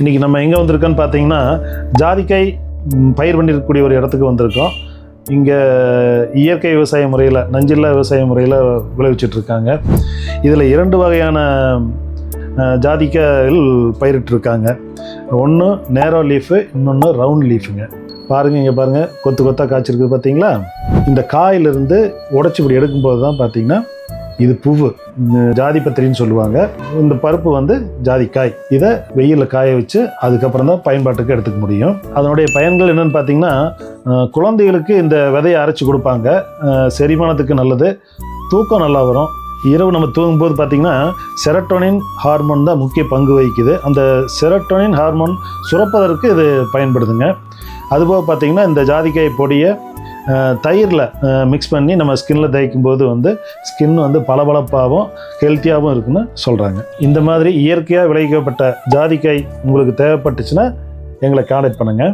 இன்றைக்கி நம்ம எங்கே வந்திருக்கோன்னு பார்த்தீங்கன்னா, ஜாதிக்காய் பயிர் பண்ணியிருக்கக்கூடிய ஒரு இடத்துக்கு வந்திருக்கோம். இங்கே இயற்கை விவசாய முறையில், நஞ்சில்லா விவசாய முறையில் விளைவிச்சிட்ருக்காங்க. இதில் 2 வகையான ஜாதிக்காய்கள் பயிரிட்டிருக்காங்க. ஒன்று நேரோ லீஃபு, இன்னொன்று ரவுண்ட் லீஃபுங்க. பாருங்கள், இங்கே பாருங்கள், கொத்து கொத்தாக காய்ச்சிருக்கு பார்த்தீங்களா? இந்த காயிலிருந்து உடச்சிப்படி எடுக்கும்போது தான் பார்த்தீங்கன்னா இது பூவு, ஜாதிபத்திரின்னு சொல்லுவாங்க. இந்த பருப்பு வந்து ஜாதிக்காய். இதை வெயிலில் காய வச்சு அதுக்கப்புறம் தான் பயன்பாட்டுக்கு எடுத்துக்க முடியும். அதனுடைய பயன்கள் என்னென்னு பார்த்தீங்கன்னா, குழந்தைகளுக்கு இந்த விதையை அரைச்சி கொடுப்பாங்க. செரிமானத்துக்கு நல்லது, தூக்கம் நல்லா வரும். இரவு நம்ம தூங்கும்போது பார்த்திங்கன்னா செரட்டோனின் ஹார்மோன் தான் முக்கிய பங்கு வகிக்குது. அந்த செரட்டோனின் ஹார்மோன் சுரப்பதற்கு இது பயன்படுதுங்க. அதுபோக பார்த்திங்கன்னா இந்த ஜாதிக்காய் பொடியை தயிரில் மிக்ஸ் பண்ணி நம்ம ஸ்கின்னில் தேய்க்கும்போது வந்து ஸ்கின் வந்து பளபளப்பாகவும் ஹெல்த்தியாகவும் இருக்குன்னு சொல்கிறாங்க. இந்த மாதிரி இயற்கையாக விளைவிக்கப்பட்ட ஜாதிக்காய் உங்களுக்கு தேவைப்பட்டுச்சுன்னா எங்களை கான்டாக்ட் பண்ணுங்கள்.